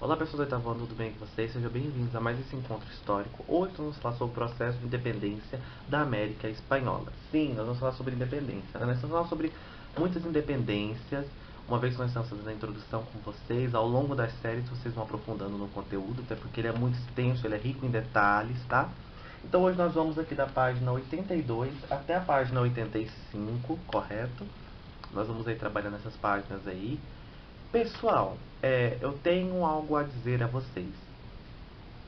Olá pessoas do oitavo ano, tudo bem com vocês? Sejam bem-vindos a mais esse encontro histórico. Hoje nós vamos falar sobre o processo de independência da América Espanhola. Sim, nós vamos falar sobre independência, né? Nós vamos falar sobre muitas independências, uma vez que nós estamos fazendo a introdução com vocês. Ao longo das séries vocês vão aprofundando no conteúdo, até porque ele é muito extenso, ele é rico em detalhes, tá? Então hoje nós vamos aqui da página 82 até a página 85, correto? Nós vamos aí trabalhando essas páginas aí. Pessoal, eu tenho algo a dizer a vocês.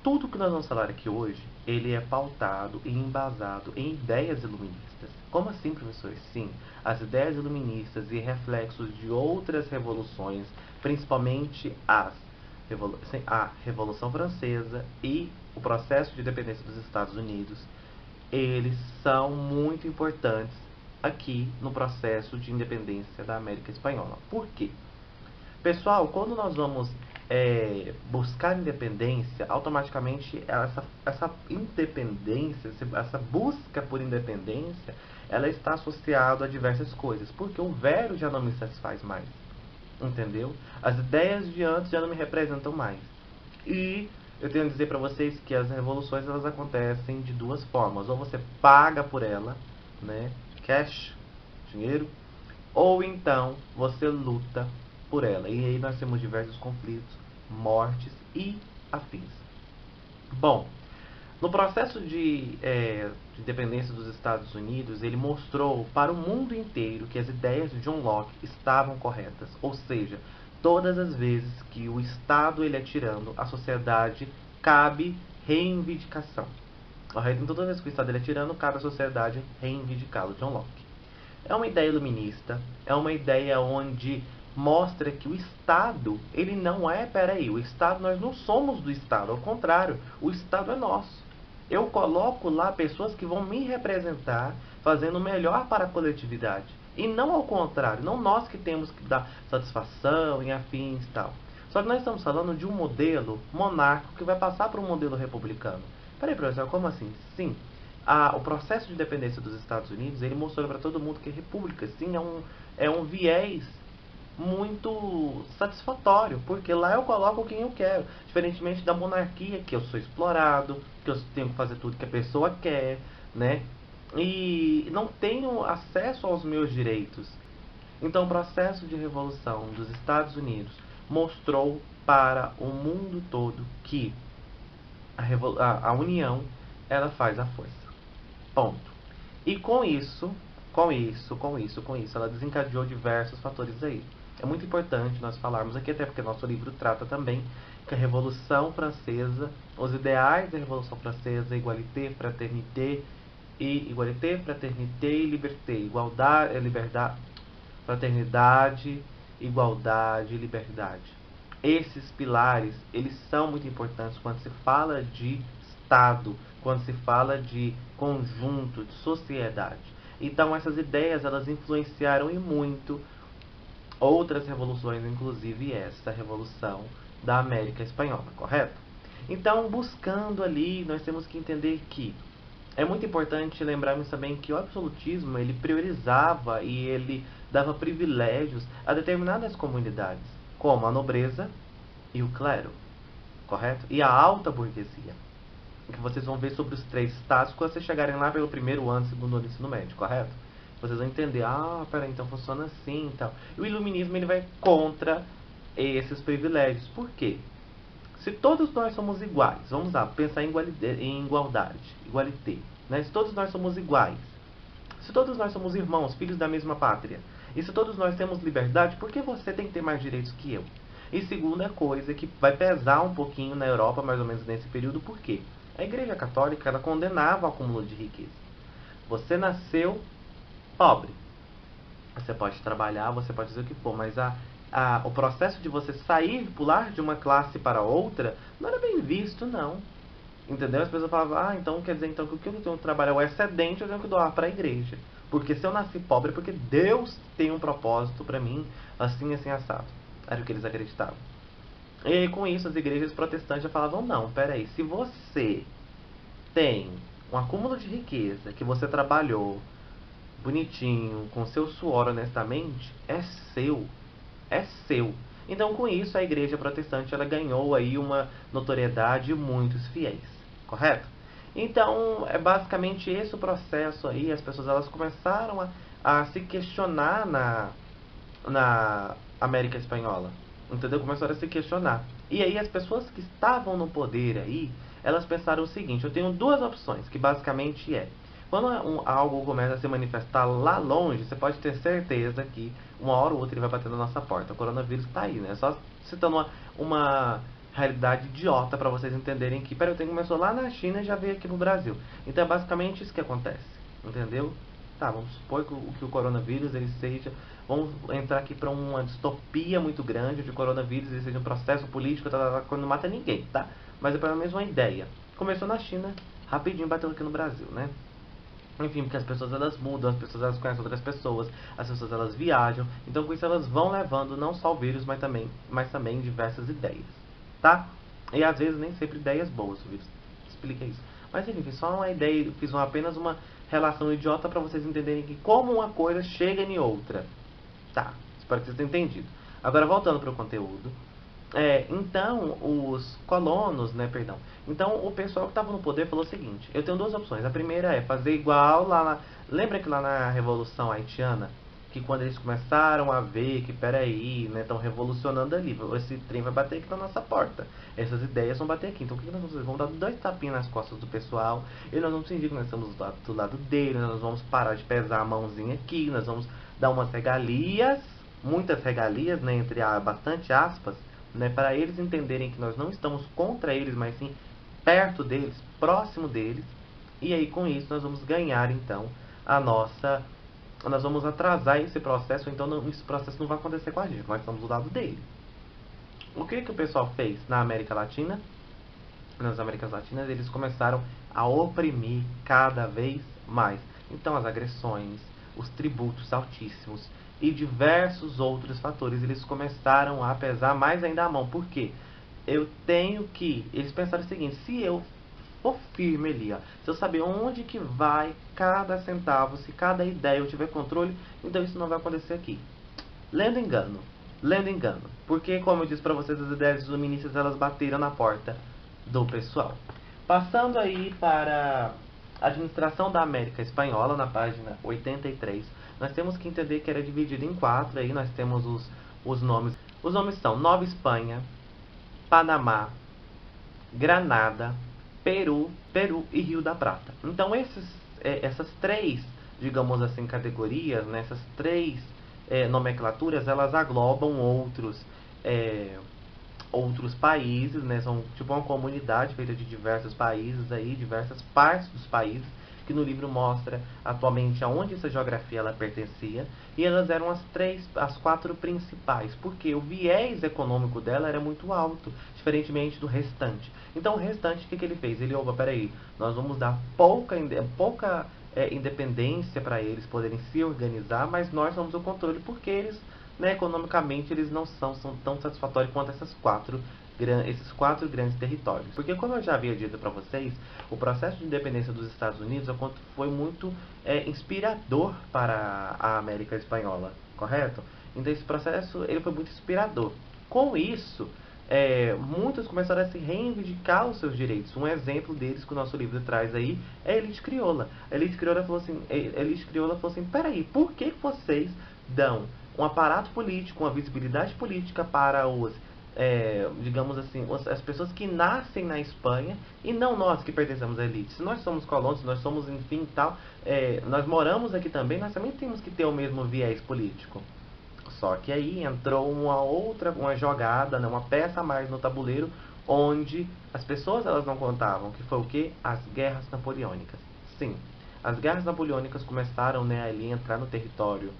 Tudo que nós vamos falar aqui hoje, ele é pautado e embasado em ideias iluministas. Como assim, professor? Sim, as ideias iluministas e reflexos de outras revoluções, principalmente a Revolução Francesa e o processo de independência dos Estados Unidos, eles são muito importantes aqui no processo de independência da América Espanhola. Por quê? Pessoal, quando nós vamos buscar independência, automaticamente essa independência, essa busca por independência, ela está associada a diversas coisas, porque o velho já não me satisfaz mais, entendeu? As ideias de antes já não me representam mais. E eu tenho a dizer para vocês que as revoluções elas acontecem de duas formas: ou você paga por ela, né, cash, dinheiro, ou então você luta por ela. E aí nós temos diversos conflitos, mortes e afins. Bom, no processo de independência dos Estados Unidos, ele mostrou para o mundo inteiro que as ideias de John Locke estavam corretas. Ou seja, todas as vezes que o Estado ele é tirano, a sociedade cabe reivindicação. Correto? Então, toda vez que o Estado ele é tirano, cabe à sociedade reivindicá-lo. John Locke. É uma ideia iluminista, é uma ideia onde mostra que o Estado, ele não é, peraí, o Estado, nós não somos do Estado, ao contrário, o Estado é nosso. Eu coloco lá pessoas que vão me representar, fazendo o melhor para a coletividade. E não ao contrário, não nós que temos que dar satisfação e afins e tal. Só que nós estamos falando de um modelo monárquico que vai passar para um modelo republicano. Peraí, professor, como assim? Sim, o processo de independência dos Estados Unidos, ele mostrou para todo mundo que a república, sim, é um viés muito satisfatório, porque lá eu coloco quem eu quero, diferentemente da monarquia, que eu sou explorado, que eu tenho que fazer tudo que a pessoa quer, né? E não tenho acesso aos meus direitos. Então, o processo de revolução dos Estados Unidos mostrou para o mundo todo que a união ela faz a força. Ponto. E com isso, ela desencadeou diversos fatores aí. É muito importante nós falarmos aqui, até porque nosso livro trata também que a Revolução Francesa, os ideais da Revolução Francesa, égalité, liberté, igualdade, liberdade, fraternidade, igualdade e liberdade. Esses pilares, eles são muito importantes quando se fala de Estado, quando se fala de conjunto, de sociedade. Então essas ideias, elas influenciaram e muito outras revoluções, inclusive essa revolução da América Espanhola, correto? Então, buscando ali, nós temos que entender que é muito importante lembrarmos também que o absolutismo, ele priorizava e ele dava privilégios a determinadas comunidades, como a nobreza e o clero, correto? E a alta burguesia, que vocês vão ver sobre os três estados quando vocês chegarem lá pelo primeiro ano, segundo ano do ensino médio, correto? Vocês vão entender, peraí, então funciona assim e tal. E o iluminismo, ele vai contra esses privilégios. Por quê? Se todos nós somos iguais, vamos lá, pensar em igualdade, igualité, né? Se todos nós somos iguais, se todos nós somos irmãos, filhos da mesma pátria, e se todos nós temos liberdade, por que você tem que ter mais direitos que eu? E segunda coisa que vai pesar um pouquinho na Europa, mais ou menos nesse período, por quê? A Igreja Católica, ela condenava o acúmulo de riqueza. Você nasceu pobre. Você pode trabalhar, você pode dizer o que for, mas o processo de você sair, pular de uma classe para outra, não era bem visto, não. Entendeu? As pessoas falavam, então quer dizer então que o que eu tenho que trabalhar, o excedente eu tenho que doar para a igreja. Porque se eu nasci pobre, é porque Deus tem um propósito para mim, assim, assim, assado. Era o que eles acreditavam. E aí, com isso, as igrejas protestantes já falavam, não, peraí, se você tem um acúmulo de riqueza que você trabalhou bonitinho, com seu suor honestamente, é seu. É seu. Então, com isso, a igreja protestante ela ganhou aí uma notoriedade e muitos fiéis, correto? Então, é basicamente esse o processo aí. As pessoas elas começaram a se questionar na América Espanhola, entendeu? Começaram a se questionar. E aí as pessoas que estavam no poder aí, elas pensaram o seguinte: eu tenho duas opções, que basicamente quando algo começa a se manifestar lá longe, você pode ter certeza que uma hora ou outra ele vai bater na nossa porta. O coronavírus está aí, né? Só citando uma realidade idiota para vocês entenderem que, peraí, começou lá na China e já veio aqui pro Brasil. Então é basicamente isso que acontece, entendeu? Tá, vamos supor que o coronavírus ele seja. Vamos entrar aqui para uma distopia muito grande de coronavírus, ele seja um processo político, quando não mata ninguém, tá? Mas é pelo menos uma ideia. Começou na China, rapidinho bateu aqui no Brasil, né? Enfim, porque as pessoas elas mudam, as pessoas elas conhecem outras pessoas, as pessoas elas viajam, então com isso elas vão levando não só o vírus, mas também diversas ideias, tá? E às vezes nem sempre ideias boas, o vírus explica isso. Mas enfim, só uma ideia, fiz apenas uma relação idiota para vocês entenderem que como uma coisa chega em outra. Tá, espero que vocês tenham entendido. Agora voltando para o conteúdo. Então, os colonos, né, perdão. Então, o pessoal que estava no poder falou o seguinte: eu tenho duas opções. A primeira é fazer igual lembra que lá na Revolução Haitiana, que quando eles começaram a ver que, peraí, né, estão revolucionando ali, esse trem vai bater aqui na nossa porta. Essas ideias vão bater aqui. Então, o que nós vamos fazer? Vamos dar dois tapinhas nas costas do pessoal e nós vamos fingir que nós estamos do lado dele, nós vamos parar de pesar a mãozinha aqui, nós vamos dar umas regalias, muitas regalias, né, entre bastante aspas, né, para eles entenderem que nós não estamos contra eles, mas sim perto deles, próximo deles. E aí com isso nós vamos ganhar então nós vamos atrasar esse processo, então esse processo não vai acontecer com a gente, nós estamos do lado dele. O que o pessoal fez na América Latina? Nas Américas Latinas eles começaram a oprimir cada vez mais. Então as agressões, os tributos altíssimos e diversos outros fatores, eles começaram a pesar mais ainda a mão. Por quê? Eles pensaram o seguinte: se eu for firme ali, ó, se eu saber onde que vai cada centavo, se cada ideia eu tiver controle, então isso não vai acontecer aqui. Lendo engano. Porque, como eu disse para vocês, as ideias iluministas elas bateram na porta do pessoal. Passando aí para a administração da América Espanhola, na página 83, nós temos que entender que era dividido em quatro. Aí nós temos os nomes. Os nomes são Nova Espanha, Panamá, Granada, Peru e Rio da Prata. Então essas três, digamos assim, categorias, né, essas três nomenclaturas, elas aglobam outros países, né? São tipo uma comunidade feita de diversos países aí, diversas partes dos países, que no livro mostra atualmente aonde essa geografia ela pertencia, e elas eram as quatro principais, porque o viés econômico dela era muito alto, diferentemente do restante. Então o restante, o que ele fez? Ele, opa, peraí, nós vamos dar pouca independência para eles poderem se organizar, mas nós temos o controle, porque eles, né, economicamente, eles não são tão satisfatórios quanto esses quatro grandes territórios. Porque, como eu já havia dito para vocês, o processo de independência dos Estados Unidos foi muito inspirador para a América Espanhola, correto? Então esse processo ele foi muito inspirador. Com isso, muitos começaram a se reivindicar os seus direitos. Um exemplo deles que o nosso livro traz aí é a elite crioula. A elite crioula falou assim, peraí, por que vocês dão um aparato político, uma visibilidade política para digamos assim, as pessoas que nascem na Espanha e não nós que pertencemos à elite? Se nós somos colonos, se nós somos, enfim, tal, nós moramos aqui também, nós também temos que ter o mesmo viés político. Só que aí entrou uma jogada, né, uma peça a mais no tabuleiro, onde as pessoas elas não contavam, que foi o que? As guerras napoleônicas. Sim, as guerras napoleônicas começaram, né, ali a entrar no território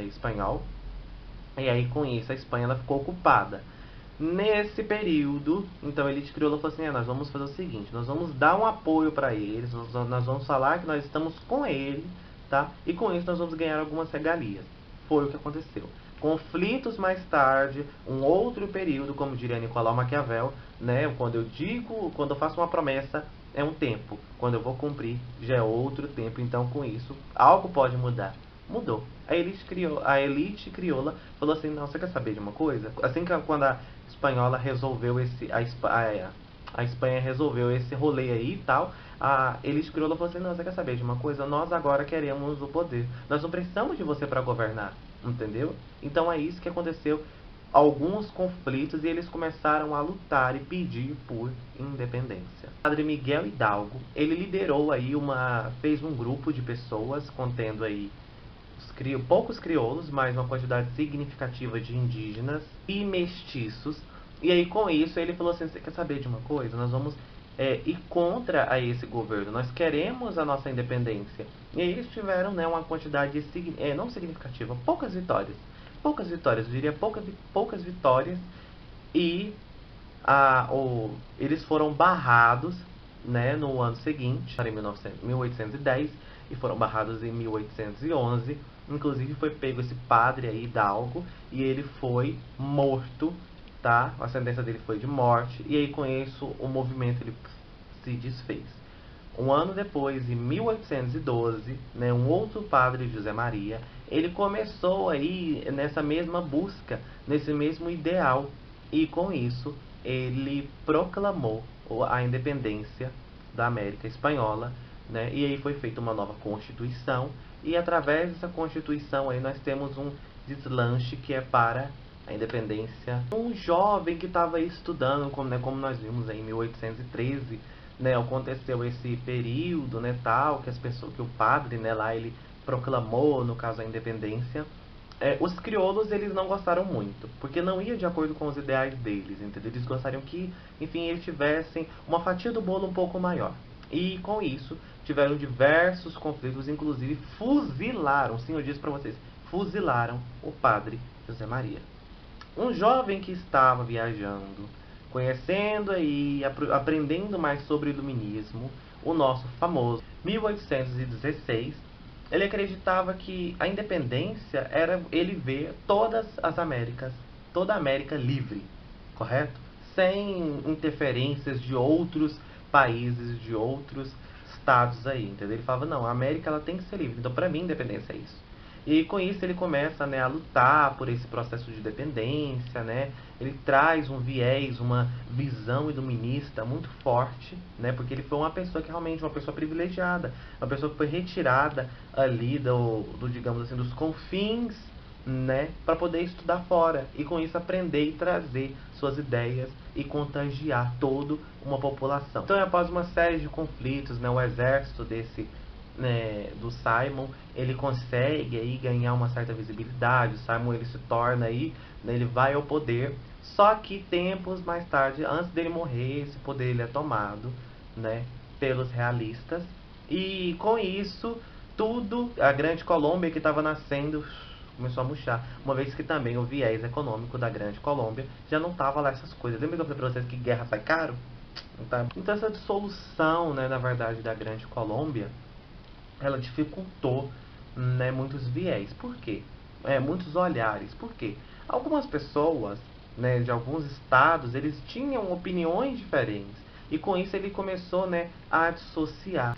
espanhol, e aí com isso a Espanha ela ficou ocupada. Nesse período, então a elite crioula falou assim: nós vamos fazer o seguinte, nós vamos dar um apoio para eles, nós vamos falar que nós estamos com ele, tá? E com isso nós vamos ganhar algumas regalias. Foi o que aconteceu. Conflitos mais tarde, um outro período, como diria Nicolau Maquiavel, né? Quando eu faço uma promessa, é um tempo. Quando eu vou cumprir, já é outro tempo. Então, com isso, algo pode mudar. mudou. A elite crioula falou assim, não, você quer saber de uma coisa? Assim que quando a espanhola resolveu a Espanha resolveu esse rolê aí e tal, a elite crioula falou assim, não, você quer saber de uma coisa? Nós agora queremos o poder. Nós não precisamos de você para governar, entendeu? Então é isso que aconteceu, alguns conflitos, e eles começaram a lutar e pedir por independência. O padre Miguel Hidalgo, ele liderou aí fez um grupo de pessoas contendo aí poucos crioulos, mas uma quantidade significativa de indígenas e mestiços. E aí com isso ele falou assim, você quer saber de uma coisa? Nós vamos ir contra a esse governo, nós queremos a nossa independência. E aí eles tiveram, né, uma quantidade não significativa, poucas vitórias, eu diria poucas vitórias, e eles foram barrados, né, no ano seguinte, em 1810, e foram barrados em 1811. Inclusive foi pego esse padre aí, Hidalgo, e ele foi morto, tá? A sentença dele foi de morte, e aí com isso o movimento ele se desfez. Um ano depois, em 1812, né, um outro padre, José Maria, ele começou aí nessa mesma busca, nesse mesmo ideal, e com isso ele proclamou a independência da América Espanhola, né, e aí foi feita uma nova Constituição, e através dessa Constituição aí nós temos um deslanche que é para a independência. Um jovem que estava estudando, como nós vimos aí em 1813, né, aconteceu esse período, né, tal, que o padre, né, lá ele proclamou, no caso, a independência. Os crioulos, eles não gostaram muito, porque não ia de acordo com os ideais deles, entendeu? Eles gostariam que, enfim, eles tivessem uma fatia do bolo um pouco maior. E com isso, tiveram diversos conflitos, inclusive fuzilaram, sim, eu disse para vocês, fuzilaram o padre José Maria. Um jovem que estava viajando, conhecendo e aprendendo mais sobre o iluminismo, o nosso famoso 1816, ele acreditava que a independência era ele ver todas as Américas, toda a América livre, correto? Sem interferências de outros países, de outros estados aí, entendeu? Ele falava, não, a América ela tem que ser livre, então para mim independência é isso. E com isso ele começa, né, a lutar por esse processo de independência, né? Ele traz um viés, uma visão iluminista muito forte, né? Porque ele foi uma pessoa que realmente, uma pessoa privilegiada, uma pessoa que foi retirada ali digamos assim, dos confins, né, para poder estudar fora e com isso aprender e trazer suas ideias e contagiar toda uma população. Então, após uma série de conflitos, né, o exército do Simon, ele consegue aí ganhar uma certa visibilidade. O Simon ele se torna aí, né, ele vai ao poder, só que tempos mais tarde, antes dele morrer, esse poder ele é tomado, né, pelos realistas, e com isso a Grande Colômbia que estava nascendo começou a murchar, uma vez que também o viés econômico da Grande Colômbia já não estava lá essas coisas. Lembra que eu falei pra vocês que guerra sai caro? Então essa dissolução, né, na verdade, da Grande Colômbia, ela dificultou, né, muitos viés. Por quê? Muitos olhares. Por quê? Algumas pessoas, né, de alguns estados, eles tinham opiniões diferentes. E com isso ele começou, né, a dissociar.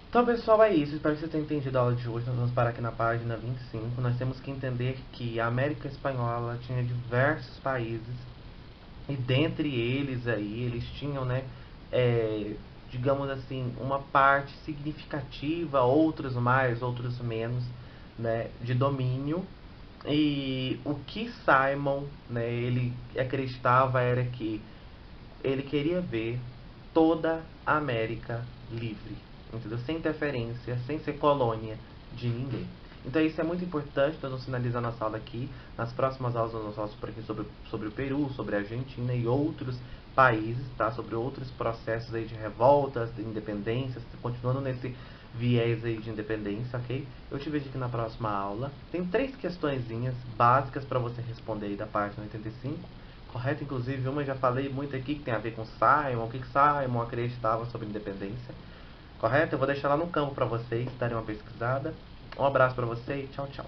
Então, pessoal, é isso. Espero que vocês tenham entendido a aula de hoje. Nós vamos parar aqui na página 25. Nós temos que entender que a América Espanhola tinha diversos países. E dentre eles aí, eles tinham, né, digamos assim, uma parte significativa, outros mais, outros menos, né, de domínio. E o que Simon, né, ele acreditava era que ele queria ver toda a América livre, entendeu? Sem interferência, sem ser colônia de ninguém. Então isso é muito importante. Nós vamos finalizar nossa aula aqui. Nas próximas aulas nós vamos falar por aqui sobre o Peru, sobre a Argentina e outros países, tá? Sobre outros processos aí de revoltas, de independências, continuando nesse viés aí de independência, ok? Eu te vejo aqui na próxima aula. Tem 3 questõezinhas básicas para você responder aí da página 85, correto? Inclusive uma eu já falei muito aqui que tem a ver com Simon, o que Simon acreditava sobre independência, correto? Eu vou deixar lá no campo para vocês darem uma pesquisada. Um abraço para você e tchau, tchau.